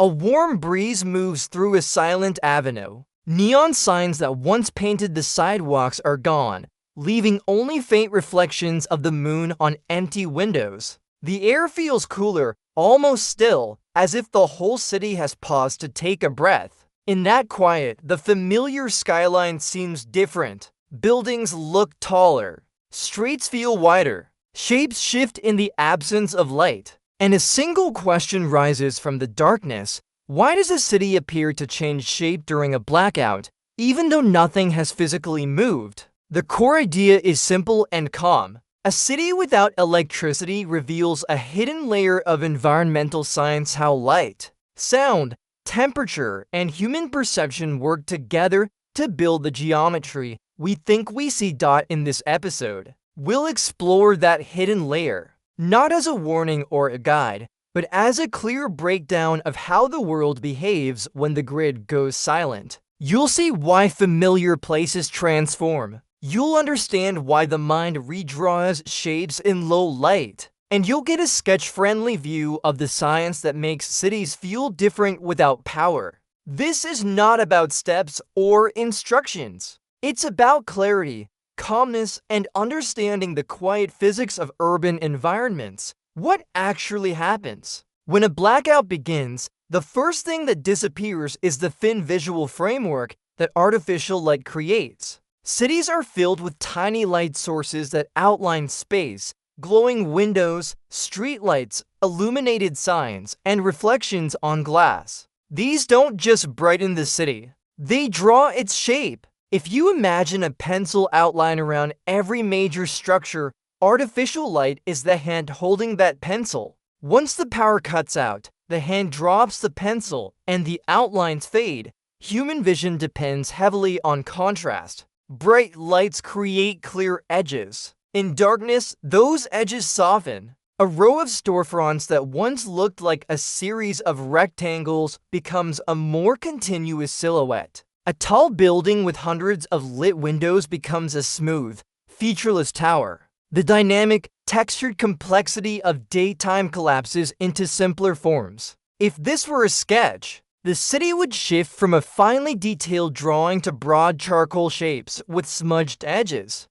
A warm breeze moves through a silent avenue. Neon signs that once painted the sidewalks are gone, leaving only faint reflections of the moon on empty windows. The air feels cooler, almost still, as if the whole city has paused to take a breath. In that quiet, the familiar skyline seems different. Buildings look taller. Streets feel wider. Shapes shift in the absence of light. And a single question rises from the darkness. Why does a city appear to change shape during a blackout, even though nothing has physically moved? The core idea is simple and calm. A city without electricity reveals a hidden layer of environmental science: how light, sound, temperature, and human perception work together to build the geometry we think we see. In this episode, we'll explore that hidden layer, not as a warning or a guide, but as a clear breakdown of how the world behaves when the grid goes silent. You'll see why familiar places transform. You'll understand why the mind redraws shapes in low light. And you'll get a sketch-friendly view of the science that makes cities feel different without power. This is not about steps or instructions. It's about clarity, calmness, and understanding the quiet physics of urban environments. What actually happens? When a blackout begins, the first thing that disappears is the thin visual framework that artificial light creates. Cities are filled with tiny light sources that outline space: glowing windows, streetlights, illuminated signs, and reflections on glass. These don't just brighten the city, they draw its shape. If you imagine a pencil outline around every major structure, artificial light is the hand holding that pencil. Once the power cuts out, the hand drops the pencil and the outlines fade. Human vision depends heavily on contrast. Bright lights create clear edges. In darkness, those edges soften. A row of storefronts that once looked like a series of rectangles becomes a more continuous silhouette. A tall building with hundreds of lit windows becomes a smooth, featureless tower. The dynamic, textured complexity of daytime collapses into simpler forms. If this were a sketch, the city would shift from a finely detailed drawing to broad charcoal shapes with smudged edges.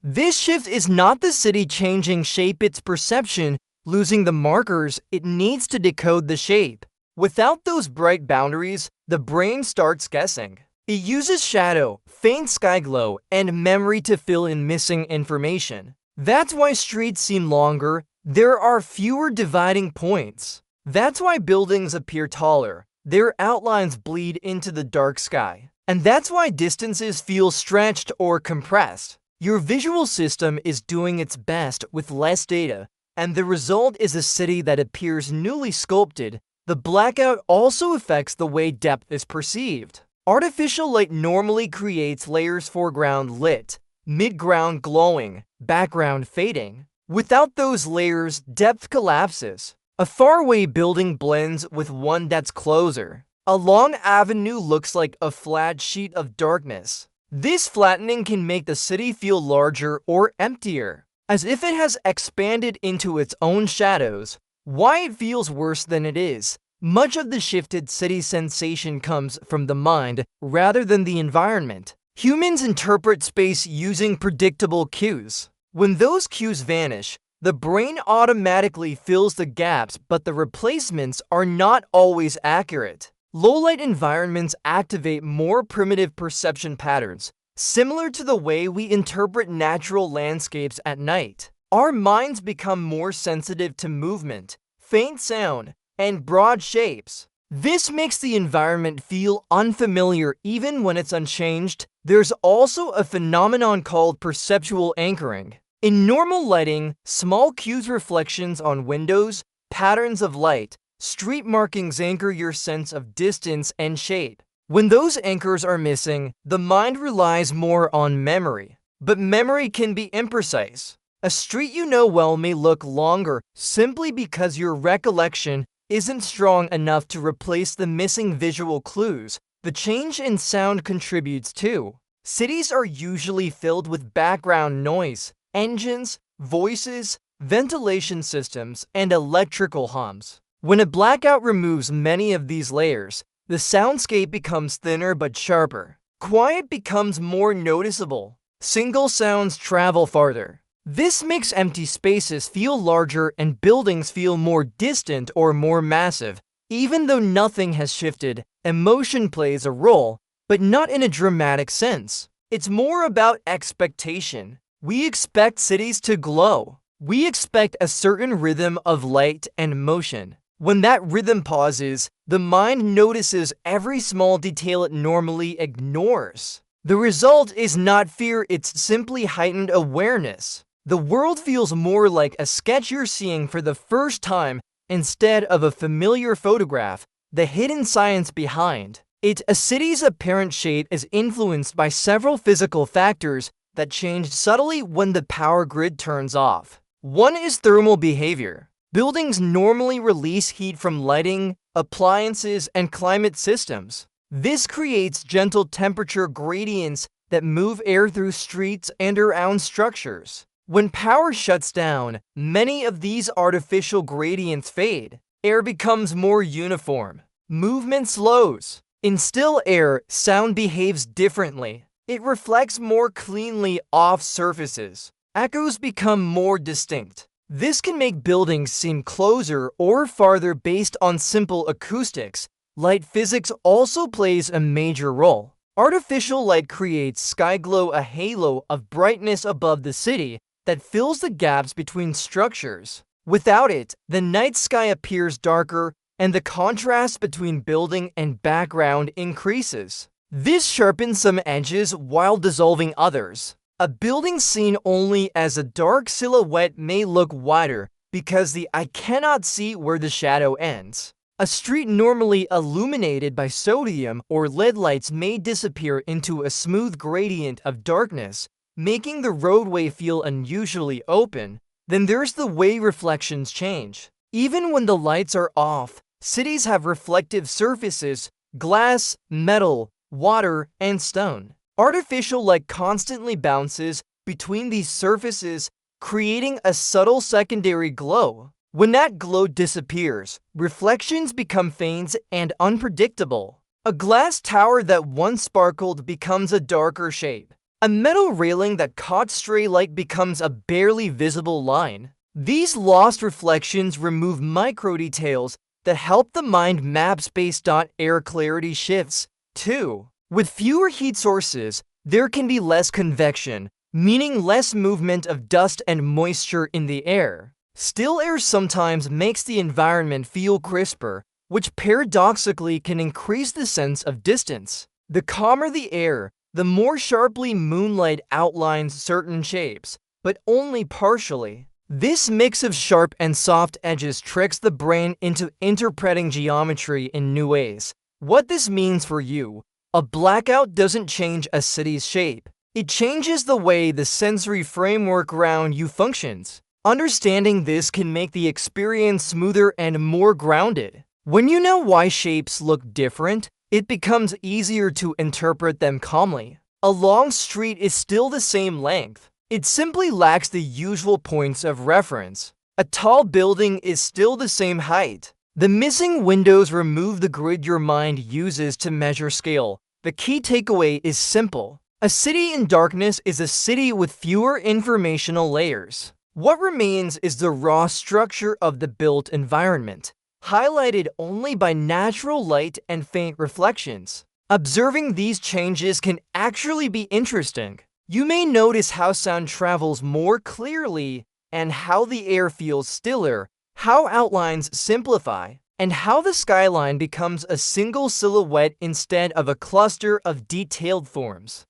This shift is not the city changing shape, it's perception losing the markers it needs to decode the shape. Without those bright boundaries, the brain starts guessing. It uses shadow, faint skyglow, and memory to fill in missing information. That's why streets seem longer. There are fewer dividing points. That's why buildings appear taller. Their outlines bleed into the dark sky. And that's why distances feel stretched or compressed. Your visual system is doing its best with less data, and the result is a city that appears newly sculpted. The blackout also affects the way depth is perceived. Artificial light normally creates layers: foreground lit, midground glowing, background fading. Without those layers, depth collapses. A faraway building blends with one that's closer. A long avenue looks like a flat sheet of darkness. This flattening can make the city feel larger or emptier, as if it has expanded into its own shadows. Why it feels worse than it is? Much of the shifted city sensation comes from the mind rather than the environment. Humans interpret space using predictable cues. When those cues vanish, the brain automatically fills the gaps, but the replacements are not always accurate. Low-light environments activate more primitive perception patterns, similar to the way we interpret natural landscapes at night. Our minds become more sensitive to movement, faint sound, and broad shapes. This makes the environment feel unfamiliar even when it's unchanged. There's also a phenomenon called perceptual anchoring. In normal lighting, small cues, reflections on windows, patterns of light, street markings anchor your sense of distance and shape. When those anchors are missing, the mind relies more on memory. But memory can be imprecise. A street you know well may look longer simply because your recollection isn't strong enough to replace the missing visual clues. The change in sound contributes too. Cities are usually filled with background noise, engines, voices, ventilation systems, and electrical hums. When a blackout removes many of these layers, the soundscape becomes thinner but sharper. Quiet becomes more noticeable. Single sounds travel farther. This makes empty spaces feel larger and buildings feel more distant or more massive. Even though nothing has shifted, emotion plays a role, but not in a dramatic sense. It's more about expectation. We expect cities to glow. We expect a certain rhythm of light and motion. When that rhythm pauses, the mind notices every small detail it normally ignores. The result is not fear, it's simply heightened awareness. The world feels more like a sketch you're seeing for the first time instead of a familiar photograph. The hidden science behind it, a city's apparent shape is influenced by several physical factors that change subtly when the power grid turns off. One is thermal behavior. Buildings normally release heat from lighting, appliances, and climate systems. This creates gentle temperature gradients that move air through streets and around structures. When power shuts down, many of these artificial gradients fade. Air becomes more uniform. Movement slows. In still air, sound behaves differently. It reflects more cleanly off surfaces. Echoes become more distinct. This can make buildings seem closer or farther based on simple acoustics. Light physics also plays a major role. Artificial light creates skyglow, a halo of brightness above the city that fills the gaps between structures. Without it, the night sky appears darker and the contrast between building and background increases. This sharpens some edges while dissolving others. A building seen only as a dark silhouette may look wider because the eye cannot see where the shadow ends. A street normally illuminated by sodium or LED lights may disappear into a smooth gradient of darkness, making the roadway feel unusually open. Then there's the way reflections change. Even when the lights are off, cities have reflective surfaces: glass, metal, water, and stone. Artificial light constantly bounces between these surfaces, creating a subtle secondary glow. When that glow disappears, reflections become faint and unpredictable. A glass tower that once sparkled becomes a darker shape. A metal railing that caught stray light becomes a barely visible line. These lost reflections remove micro details that help the mind map space. Air clarity shifts, too. With fewer heat sources, there can be less convection, meaning less movement of dust and moisture in the air. Still air sometimes makes the environment feel crisper, which paradoxically can increase the sense of distance. The calmer the air, the more sharply moonlight outlines certain shapes, but only partially. This mix of sharp and soft edges tricks the brain into interpreting geometry in new ways. What this means for you: a blackout doesn't change a city's shape. It changes the way the sensory framework around you functions. Understanding this can make the experience smoother and more grounded. When you know why shapes look different, it becomes easier to interpret them calmly. A long street is still the same length. It simply lacks the usual points of reference. A tall building is still the same height. The missing windows remove the grid your mind uses to measure scale. The key takeaway is simple. A city in darkness is a city with fewer informational layers. What remains is the raw structure of the built environment, highlighted only by natural light and faint reflections. Observing these changes can actually be interesting. You may notice how sound travels more clearly and how the air feels stiller, how outlines simplify, and how the skyline becomes a single silhouette instead of a cluster of detailed forms.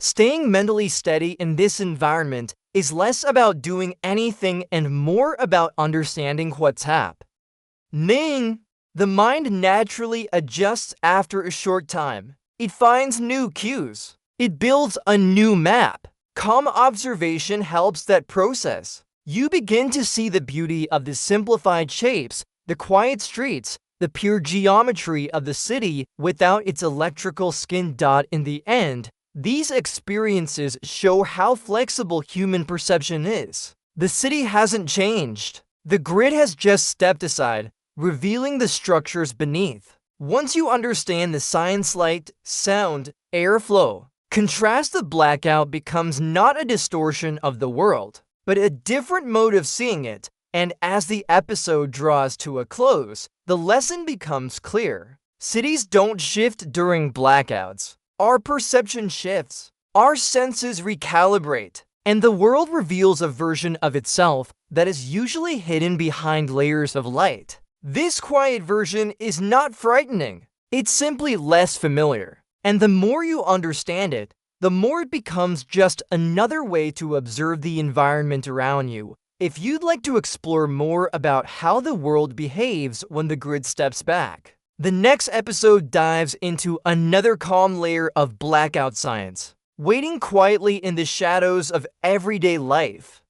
Staying mentally steady in this environment is less about doing anything and more about understanding what's happening. The mind naturally adjusts after a short time. It finds new cues. It builds a new map. Calm observation helps that process. You begin to see the beauty of the simplified shapes, the quiet streets, the pure geometry of the city without its electrical skin. In the end, these experiences show how flexible human perception is. The city hasn't changed. The grid has just stepped aside. revealing the structures beneath. Once you understand the science, light, sound, airflow, contrast the blackout becomes not a distortion of the world, but a different mode of seeing it. And as the episode draws to a close, the lesson becomes clear. Cities don't shift during blackouts. Our perception shifts. Our senses recalibrate. And the world reveals a version of itself that is usually hidden behind layers of light. This quiet version is not frightening. It's simply less familiar. And the more you understand it, the more it becomes just another way to observe the environment around you. If you'd like to explore more about how the world behaves when the grid steps back, the next episode dives into another calm layer of blackout science, waiting quietly in the shadows of everyday life.